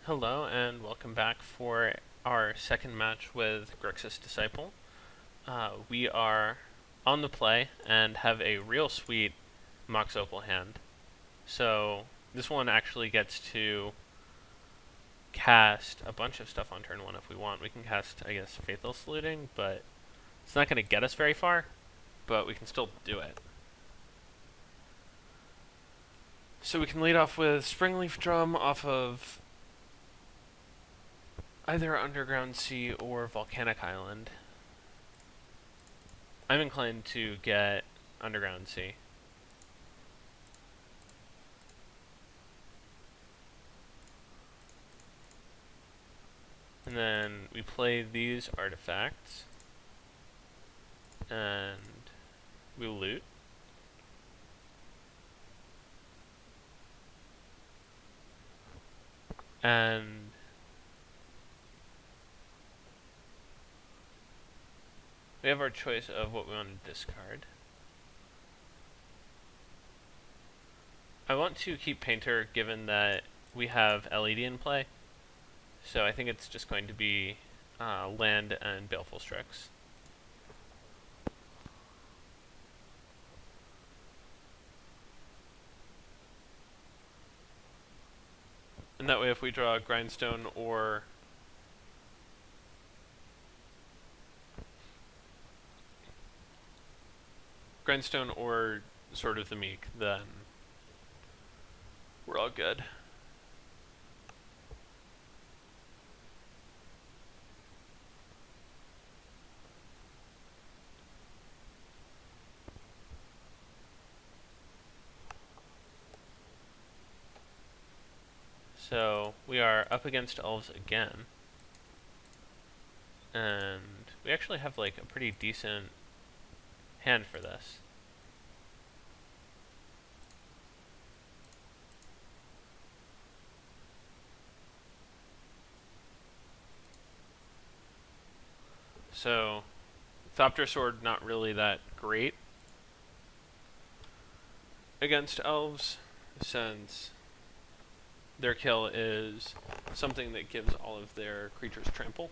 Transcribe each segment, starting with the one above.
Hello and welcome back for our second match with Grixis Disciple. We are on the play and have a real sweet Mox Opal hand. So this one actually gets to cast a bunch of stuff on turn 1 if we want. We can cast, I guess, Faithful Saluting, but it's not going to get us very far, but we can still do it. So we can lead off with Springleaf Drum off of either Underground Sea or Volcanic Island. I'm inclined to get Underground Sea. And then we play these artifacts. And we loot. And we have our choice of what we want to discard. I want to keep Painter given that we have LED in play. So I think it's just going to be Land and Baleful Strix. And that way if we draw Grindstone or Sword of the Meek, then we're all good. So we are up against elves again. And we actually have like a pretty decent hand for this. So Thopter Sword not really that great against elves, since their kill is something that gives all of their creatures trample.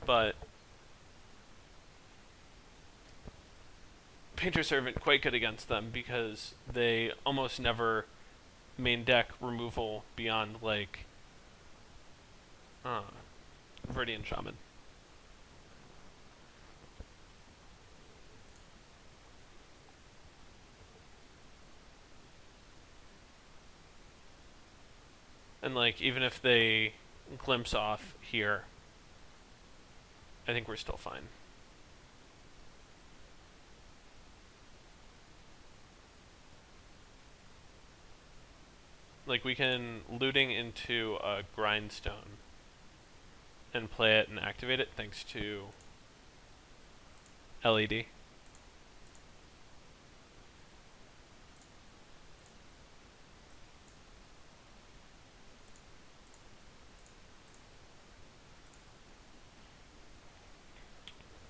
But Painter Servant quite good against them because they almost never main deck removal beyond like Viridian Shaman. And like even if they glimpse off here, I think we're still fine. Like we can looting into a Grindstone and play it and activate it thanks to LED.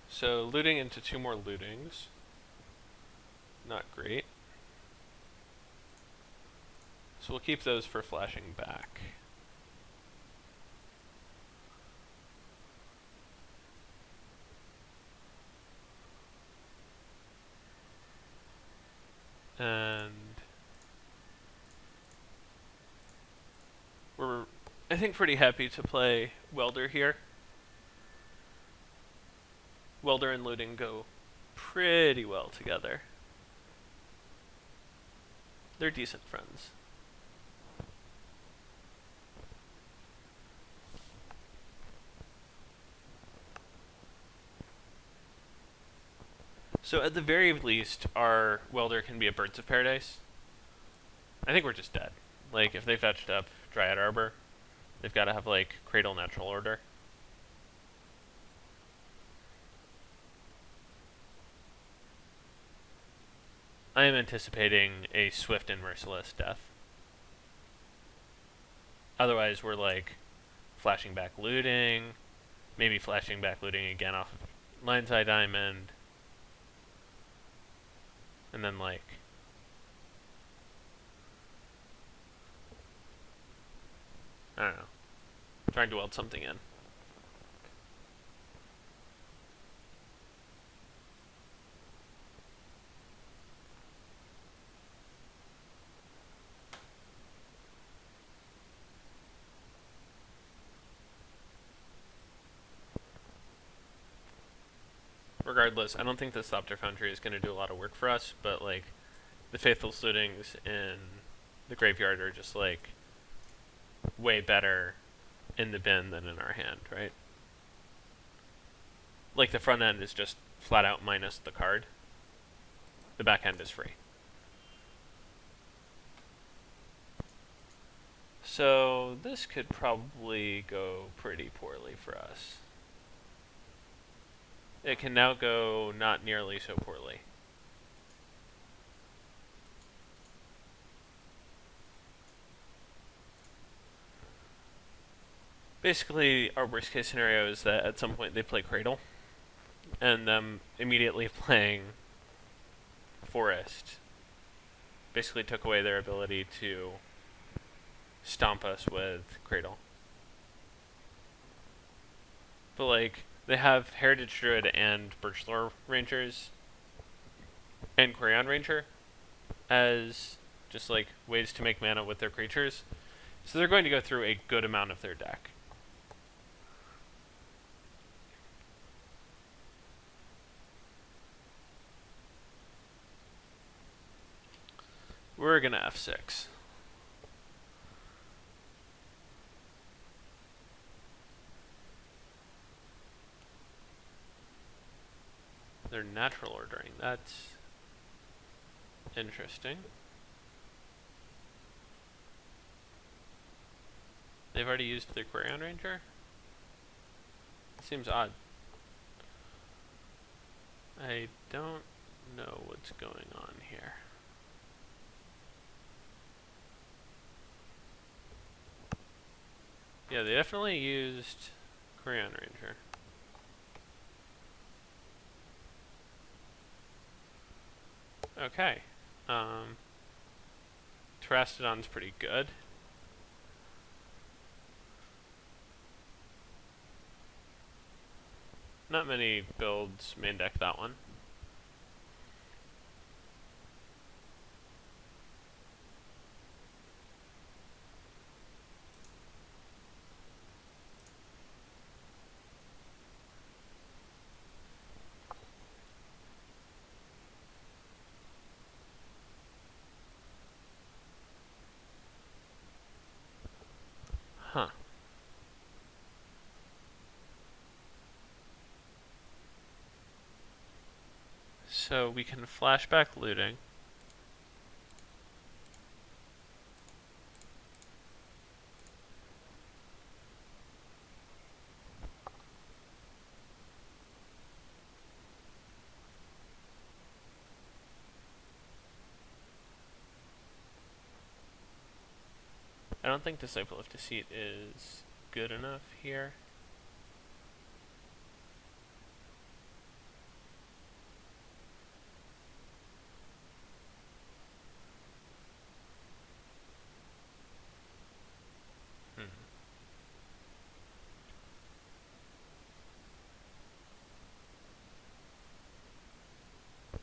So looting into 2 more lootings. Not great. So we'll keep those for flashing back. And we're, I think, pretty happy to play Welder here. Welder and looting go pretty well together. They're decent friends. So at the very least, our Welder can be a Birds of Paradise. I think we're just dead. Like, if they fetched up Dryad Arbor, they've got to have, like, Cradle Natural Order. I am anticipating a swift and merciless death. Otherwise, we're, like, flashing back looting, maybe flashing back looting again off of Lion's Eye Diamond, and then, like, I don't know. Trying to weld something in. Regardless, I don't think the Thopter Foundry is going to do a lot of work for us, but like the Faithful Lootings in the graveyard are just like way better in the bin than in our hand, right? Like the front end is just flat out minus the card. The back end is free. So this could probably go pretty poorly for us. It can now go not nearly so poorly. Basically, our worst case scenario is that at some point they play Cradle, and them immediately playing Forest basically took away their ability to stomp us with Cradle. But like, they have Heritage Druid and Birchlore Rangers and Quirion Ranger as just like ways to make mana with their creatures. So they're going to go through a good amount of their deck. We're gonna F6. They're natural ordering. That's interesting. They've already used their Quirion Ranger? Seems odd. I don't know what's going on here. Yeah, they definitely used Quirion Ranger. Okay. Terastodon's pretty good. Not many builds main deck that one. Huh. So we can flashback looting. I don't think Disciple of Deceit is good enough here.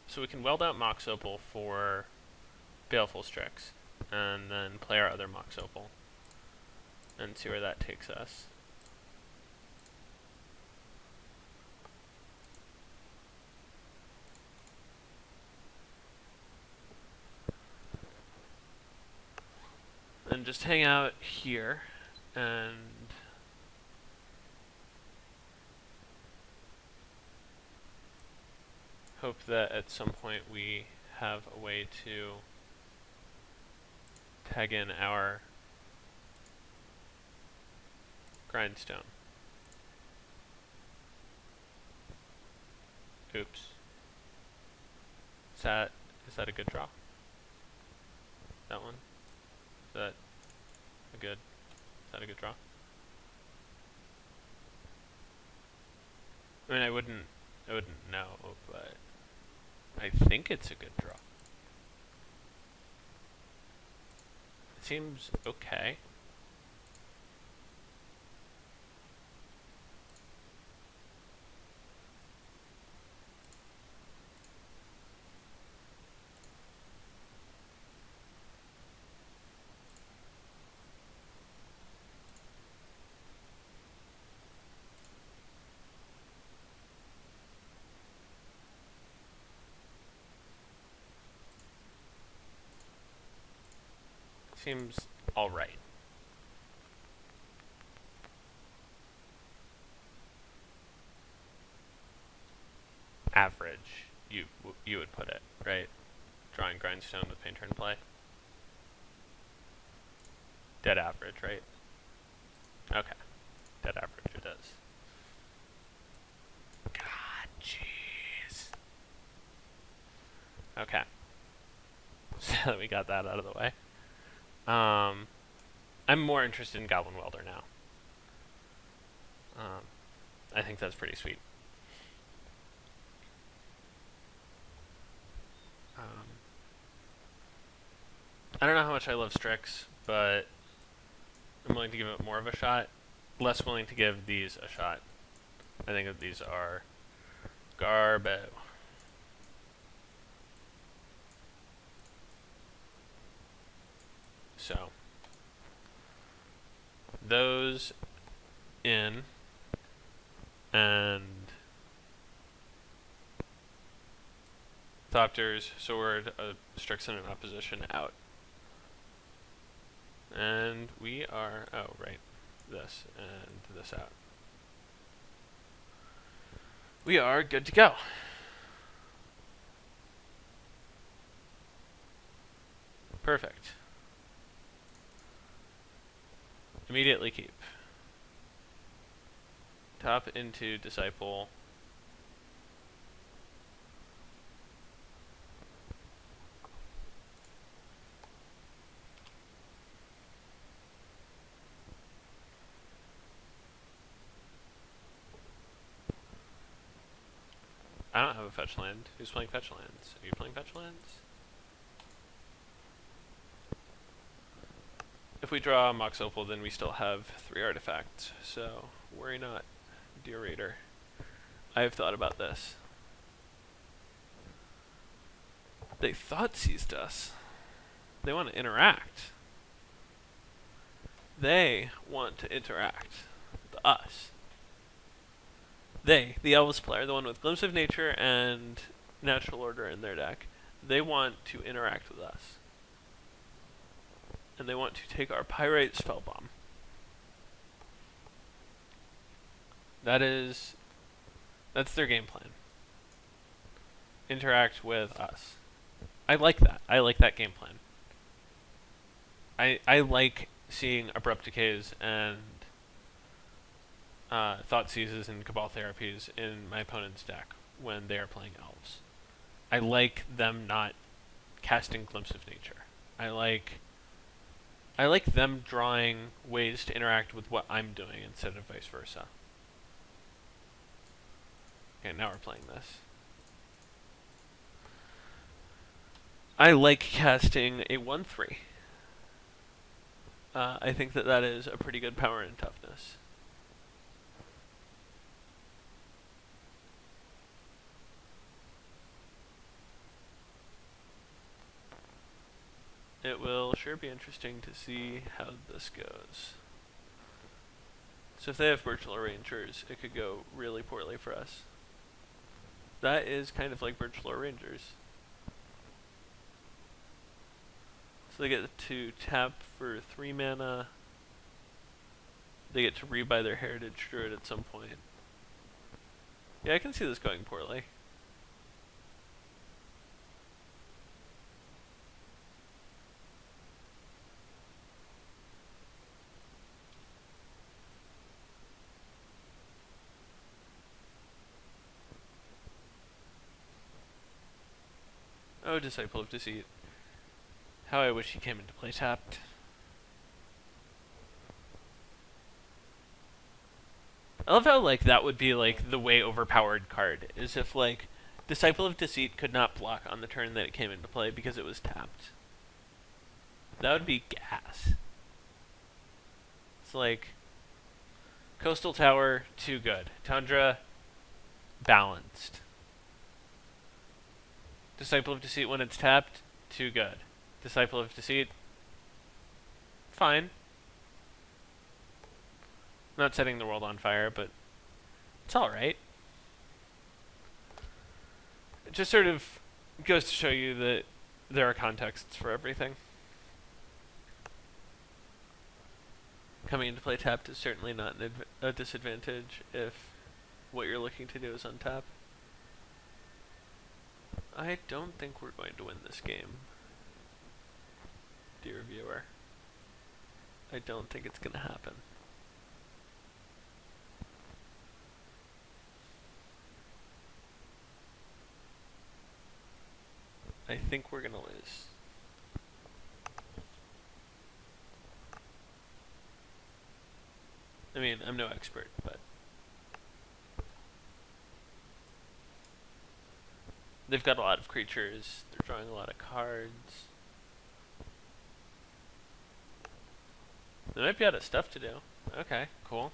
So we can weld out Mox Opal for Baleful Strix, and then play our other Mox Opal, and see where that takes us. And just hang out here, and hope that at some point we have a way to tag in our grindstone. Oops. Is that a good draw? That one? Is that a good draw? I mean, I wouldn't know, but I think it's a good draw. It seems okay. Seems alright. Average, you would put it, right? Drawing grindstone with painter in play. Dead average, right? Okay. Dead average it is. God, jeez. Okay. So that we got that out of the way. I'm more interested in Goblin Welder now. I think that's pretty sweet. I don't know how much I love Strix, but I'm willing to give it more of a shot. Less willing to give these a shot. I think that these are garbo. So, those in, and Thopter's sword, Strixen in opposition out. And we are, oh right, this and this out. We are good to go. Perfect. Immediately keep. Top into Disciple. I don't have a fetch land. Who's playing fetch lands? Are you playing fetch lands? If we draw a Mox Opal, then we still have 3 artifacts, so worry not, dear reader. I have thought about this. They thought seized us. They want to interact. They want to interact with us. They, the Elvis player, the one with Glimpse of Nature and Natural Order in their deck, they want to interact with us. And they want to take our Pyrite Spellbomb. That's their game plan. Interact with us. I like that. I like that game plan. I like seeing Abrupt Decays and Thought Seizes and Cabal Therapies in my opponent's deck when they are playing elves. I like them not casting Glimpse of Nature. I like them drawing ways to interact with what I'm doing instead of vice versa. Okay, now we're playing this. I like casting a 1/3. I think that is a pretty good power and toughness. It will sure be interesting to see how this goes. So if they have Virtual Rangers, it could go really poorly for us. That is kind of like Virtual Rangers. So they get to tap for 3 mana. They get to rebuy their Heritage Druid at some point. Yeah, I can see this going poorly. Oh, Disciple of Deceit. How I wish he came into play tapped. I love how, like, that would be, like, the way overpowered card. Is if, like, Disciple of Deceit could not block on the turn that it came into play because it was tapped. That would be gas. It's like, Coastal Tower, too good. Tundra, balanced. Disciple of Deceit when it's tapped, too good. Disciple of Deceit, fine. Not setting the world on fire, but it's alright. It just sort of goes to show you that there are contexts for everything. Coming into play tapped is certainly not a disadvantage if what you're looking to do is untap. I don't think we're going to win this game, dear viewer. I don't think it's going to happen. I think we're going to lose. I mean, I'm no expert, but they've got a lot of creatures. They're drawing a lot of cards. They might be out of stuff to do. Okay, cool.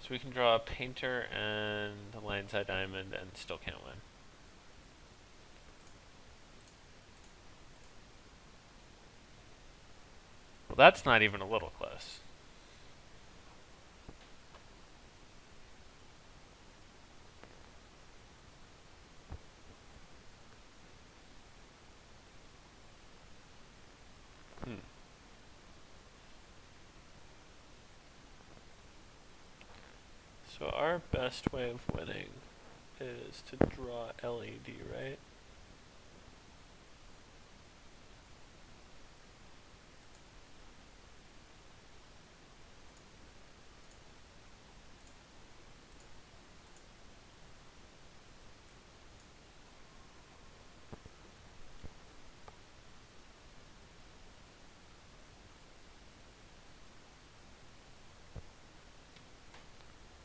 So we can draw a painter and a lion's eye diamond and still can't win. Well, that's not even a little close. So our best way of winning is to draw LED, right?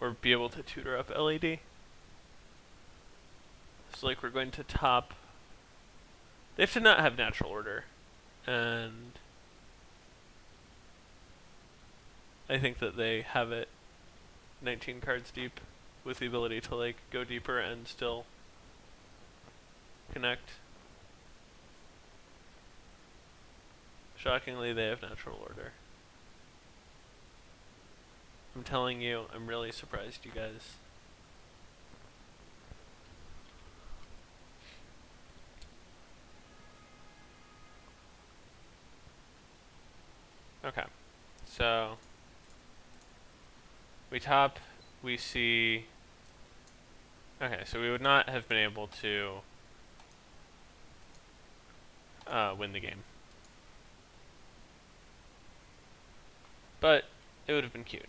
Or be able to tutor up LED. So like we're going to top. They have to not have natural order. And I think that they have it 19 cards deep with the ability to like go deeper and still connect. Shockingly, they have natural order. I'm telling you, I'm really surprised, you guys. Okay, so we top, we see. Okay, so we would not have been able to win the game. But it would have been cute.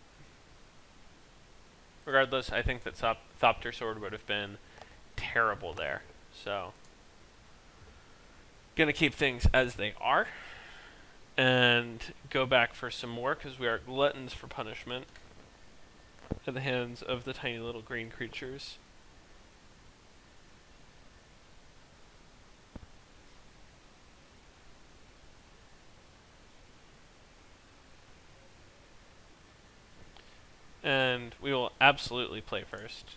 Regardless, I think that Thopter Sword would have been terrible there. So, gonna keep things as they are. And go back for some more, because we are gluttons for punishment at the hands of the tiny little green creatures. And we will absolutely play first.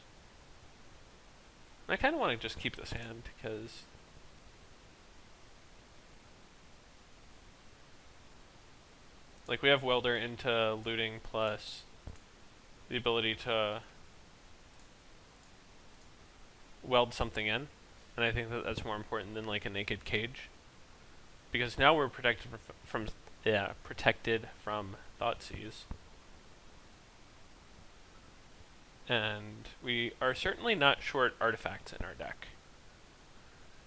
I kind of want to just keep this hand, because like we have Welder into looting plus the ability to weld something in, and I think that that's more important than like a naked cage, because now we're protected from Thoughtseize. And we are certainly not short artifacts in our deck.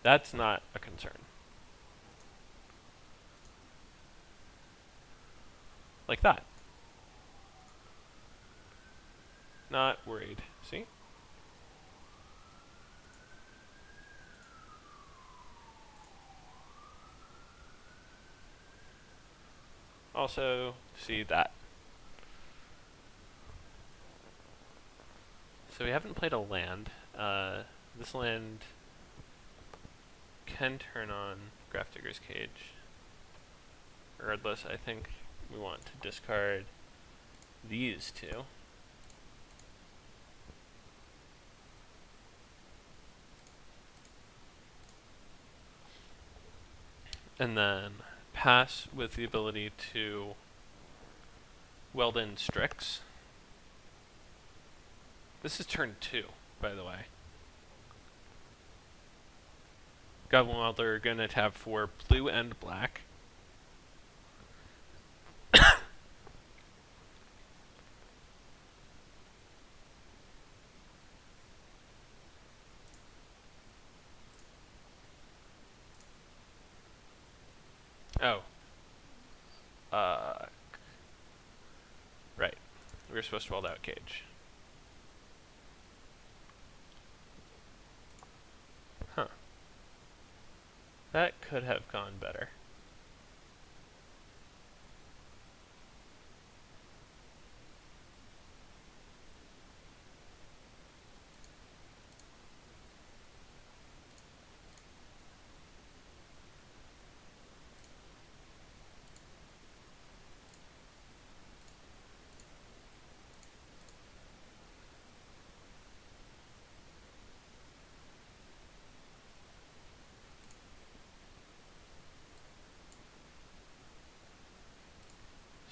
That's not a concern. Like that. Not worried. See? Also, see that. So we haven't played a land. This land can turn on Grafdigger's Cage. Regardless, I think we want to discard these two. And then pass with the ability to weld in Strix. This is turn 2, by the way. Goblin Welder gonna tap for blue and black. Oh. Right. We were supposed to weld out cage. Huh. That could have gone better.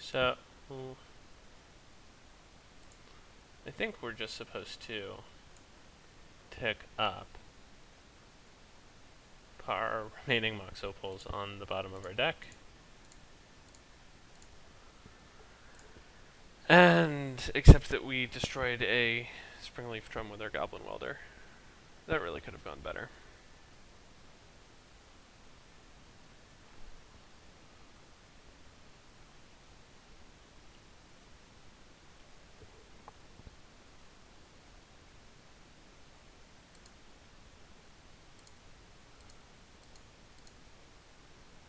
So, I think we're just supposed to tick up our remaining Mox Opals on the bottom of our deck. And, except that we destroyed a Springleaf Drum with our Goblin Welder. That really could have gone better.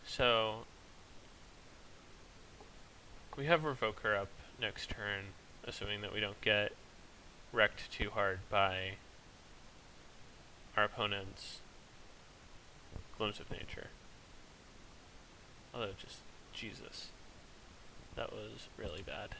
So, we have Revoker up next turn, assuming that we don't get wrecked too hard by our opponent's Glimpse of Nature. Although, just, Jesus. That was really bad.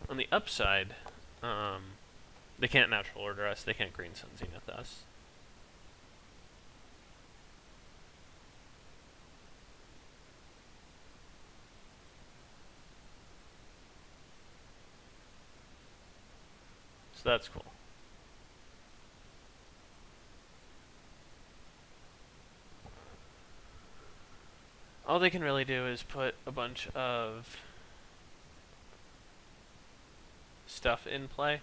On the upside, they can't natural order us, they can't Green Sun Zenith us. So that's cool. All they can really do is put a bunch of stuff in play.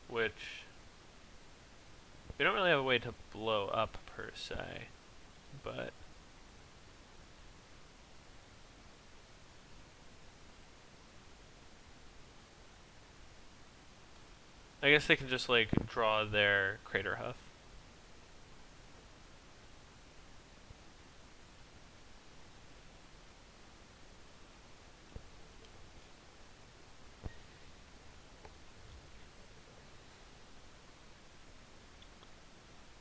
Which we don't really have a way to blow up per se, but I guess they can just like draw their Crater Hoof.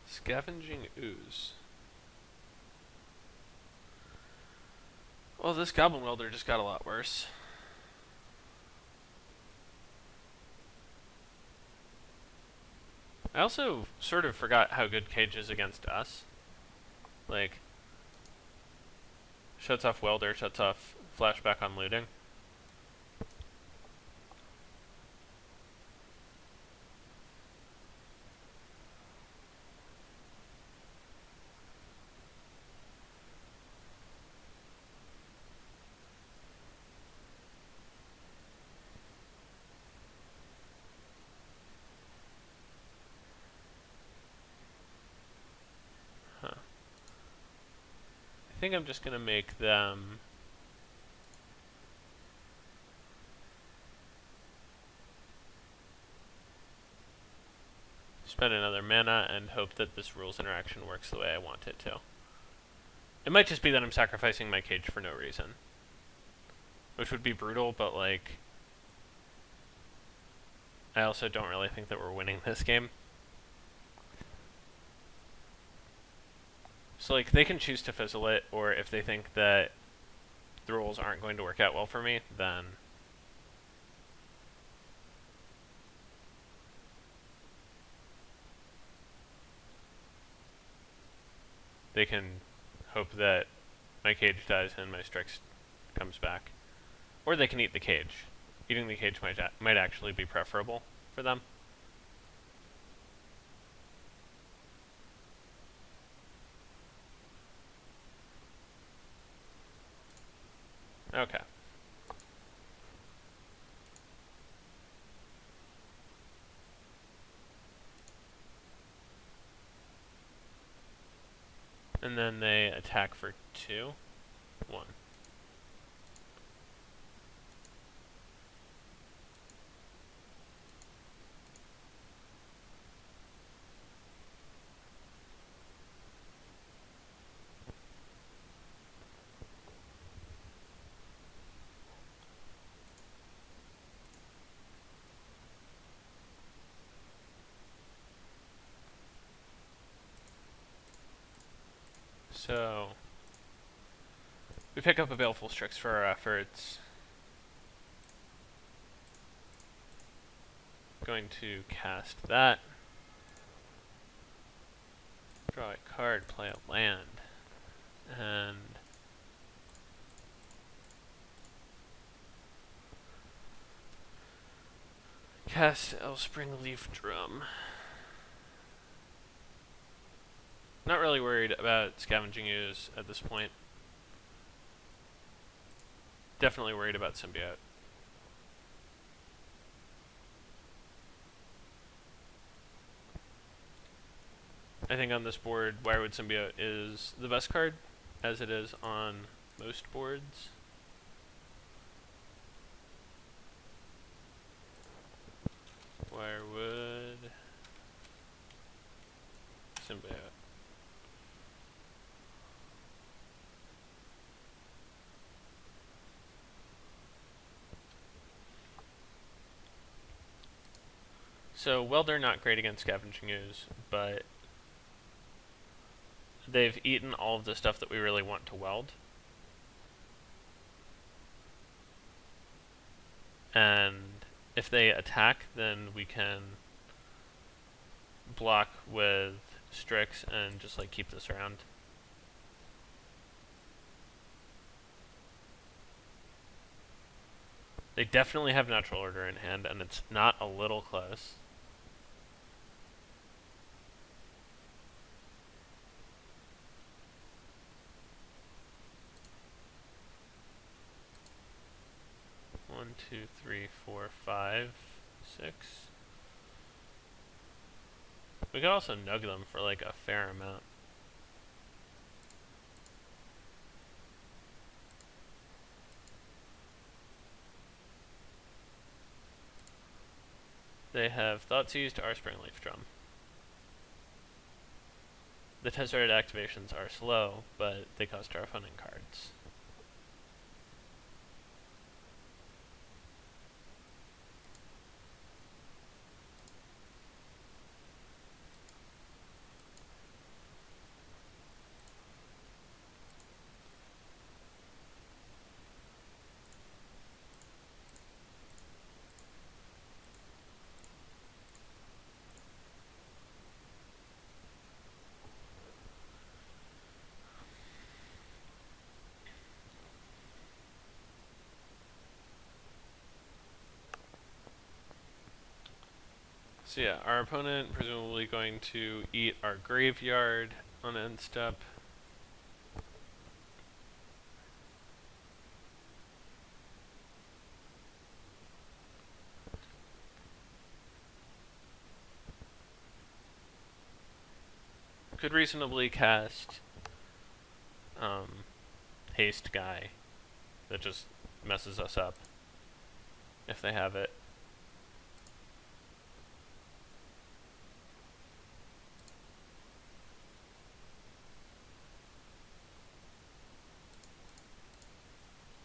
Scavenging Ooze. Well, this Goblin Welder just got a lot worse. I also sort of forgot how good Cage is against us. Like, shuts off Welder, shuts off Flashback on looting. I think I'm just gonna make them spend another mana and hope that this rules interaction works the way I want it to. It might just be that I'm sacrificing my Cage for no reason, which would be brutal, but like I also don't really think that we're winning this game. So, like, they can choose to fizzle it, or if they think that the rules aren't going to work out well for me, then they can hope that my cage dies and my Strix comes back. Or they can eat the cage. Eating the cage might actually be preferable for them. Okay. And then they attack for 2. 1. So we pick up a Baleful Strix for our efforts. Going to cast that. Draw a card, play a land. And cast Elspring Leaf Drum. Not really worried about Scavenging Ooze at this point. Definitely worried about Symbiote. I think on this board, Wirewood Symbiote is the best card, as it is on most boards. Wirewood Symbiote. So, Welder not great against Scavenging Ooze, but they've eaten all of the stuff that we really want to weld. And if they attack, then we can block with Strix and just like keep this around. They definitely have Natural Order in hand, and it's not a little close. One, two, three, four, 5, 6. We could also nug them for like a fair amount. They have Thoughtseized, Arspring Leaf Drum. The Tezzeret activations are slow, but they cost our opponent cards. So yeah, our opponent presumably going to eat our graveyard on end step. Could reasonably cast Haste Guy that just messes us up if they have it.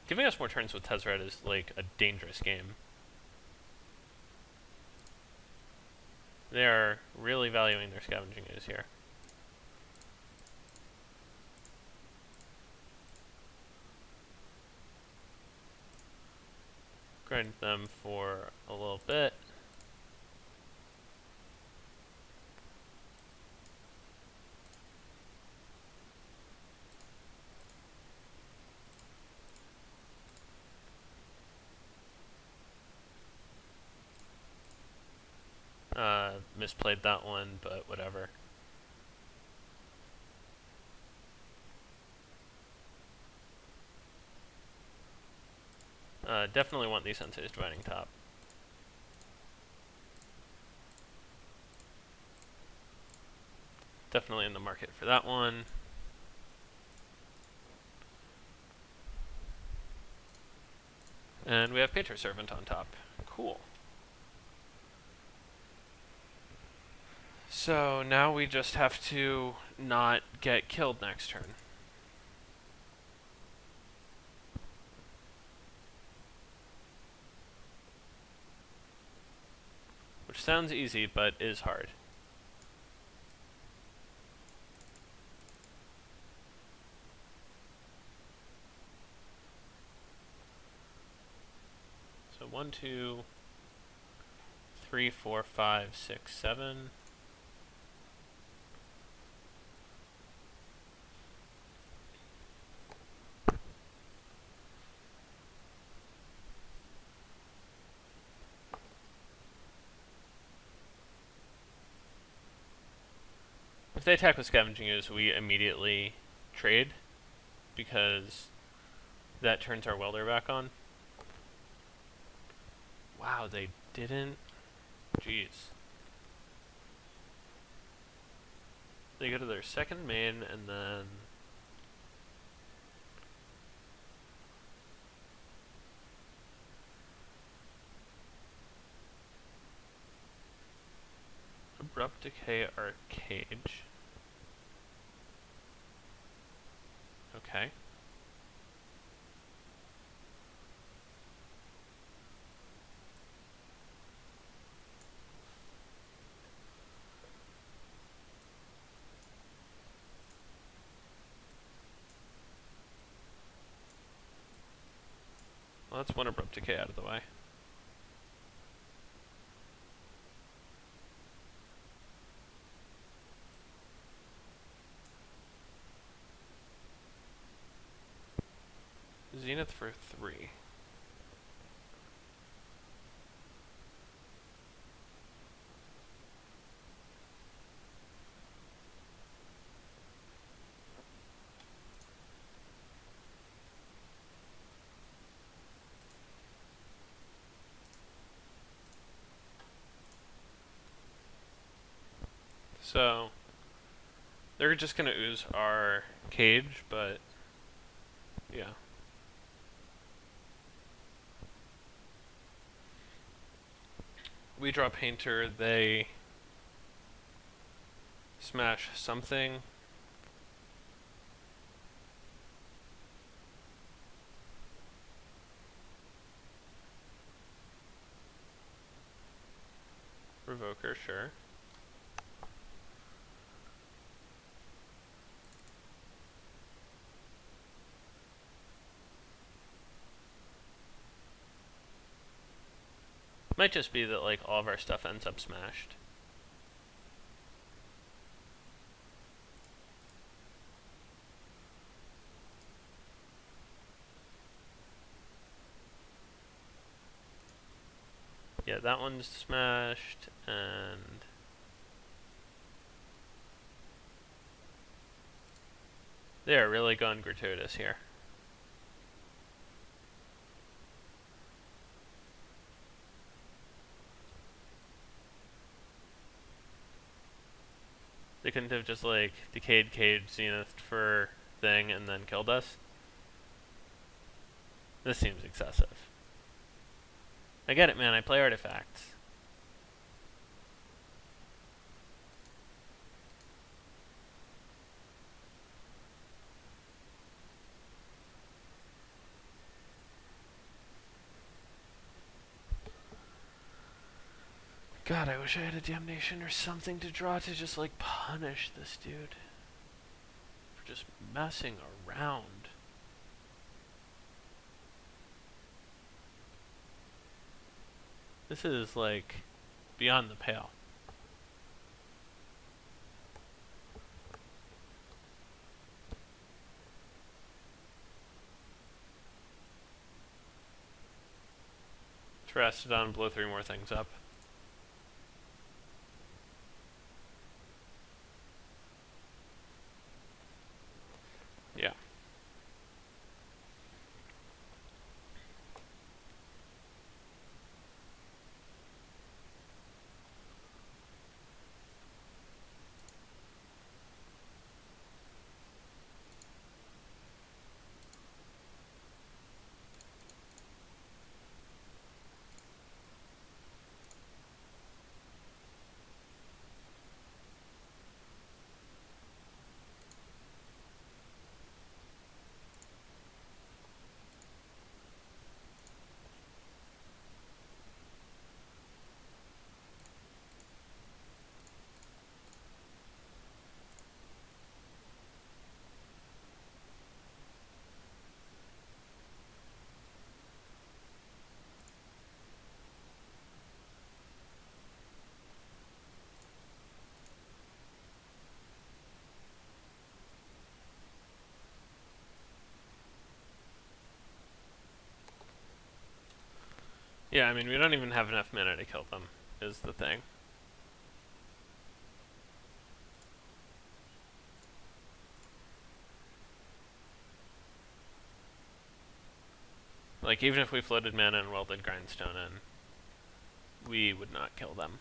Giving us more turns with Tezzeret is like a dangerous game. They are really valuing their scavenging ooze here. Grind them for a little bit. Misplayed that one, but whatever. Definitely want these Sensei's dividing top. Definitely in the market for that one. And we have Painter Servant on top. Cool. So now we just have to not get killed next turn. Which sounds easy, but is hard. So 1, 2, 3, 4, 5, 6, 7. If they attack with Scavenging Ooze, we immediately trade, because that turns our welder back on. Wow, they didn't? Jeez. They go to their second main, and then... Abrupt Decay Arcade. Okay. Well, that's one Abrupt Decay out of the way. Zenith for 3. So, they're just gonna ooze our cage, but yeah. We draw Painter, they smash something. Revoker, sure. Might just be that like all of our stuff ends up smashed. Yeah, that one's smashed, and they are really going gratuitous here. They couldn't have just like decayed cage Zenith for thing and then killed us. This seems excessive. I get it, man, I play artifacts. God, I wish I had a damnation or something to draw to just like punish this dude for just messing around. This is like beyond the pale. Terastodon, blow 3 more things up. Yeah. Yeah, I mean, we don't even have enough mana to kill them, is the thing. Like, even if we floated mana and welded Grindstone in, we would not kill them.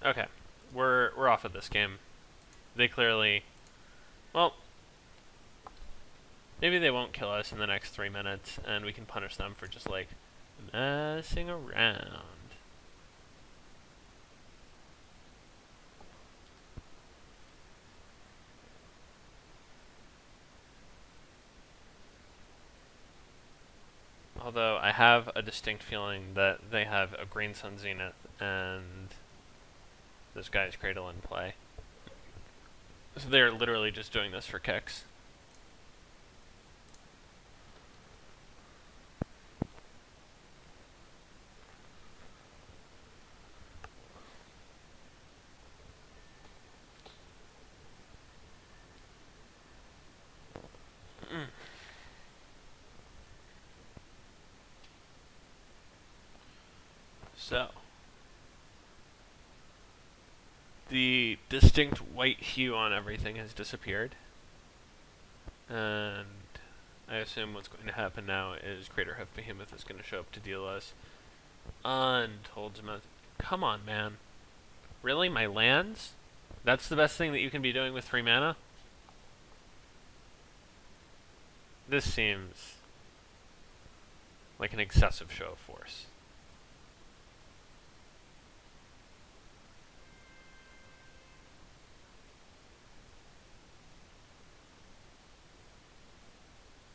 Okay, we're off of this game. They clearly, well, maybe they won't kill us in the next 3 minutes, and we can punish them for just like messing around. Although I have a distinct feeling that they have a Green Sun Zenith and this guy's Cradle in play. So they're literally just doing this for kicks. So, the distinct white hue on everything has disappeared. And I assume what's going to happen now is Craterhoof Behemoth is going to show up to deal us untold amounts. Come on, man. Really? My lands? That's the best thing that you can be doing with 3 mana? This seems like an excessive show of force.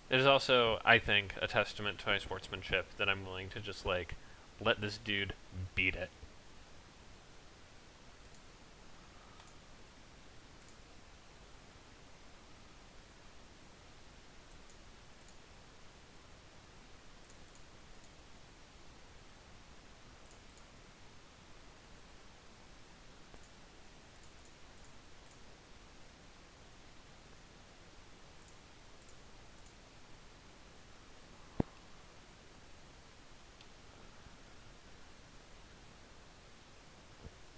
It is also, I think, a testament to my sportsmanship that I'm willing to just, like, let this dude beat it.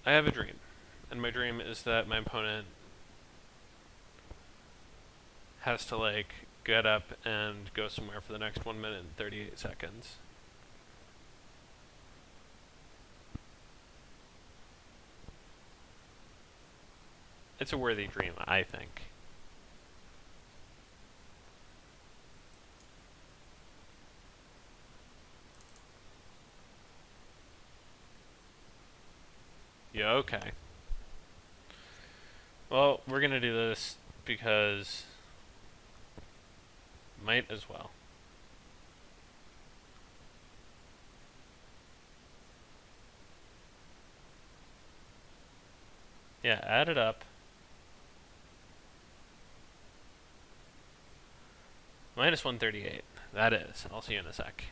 I have a dream, and my dream is that my opponent has to, like, get up and go somewhere for the next 1 minute and 38 seconds. It's a worthy dream, I think. you. Okay. Well, we're gonna do this because might as well. Yeah, add it up. Minus 138. That is. I'll see you in a sec.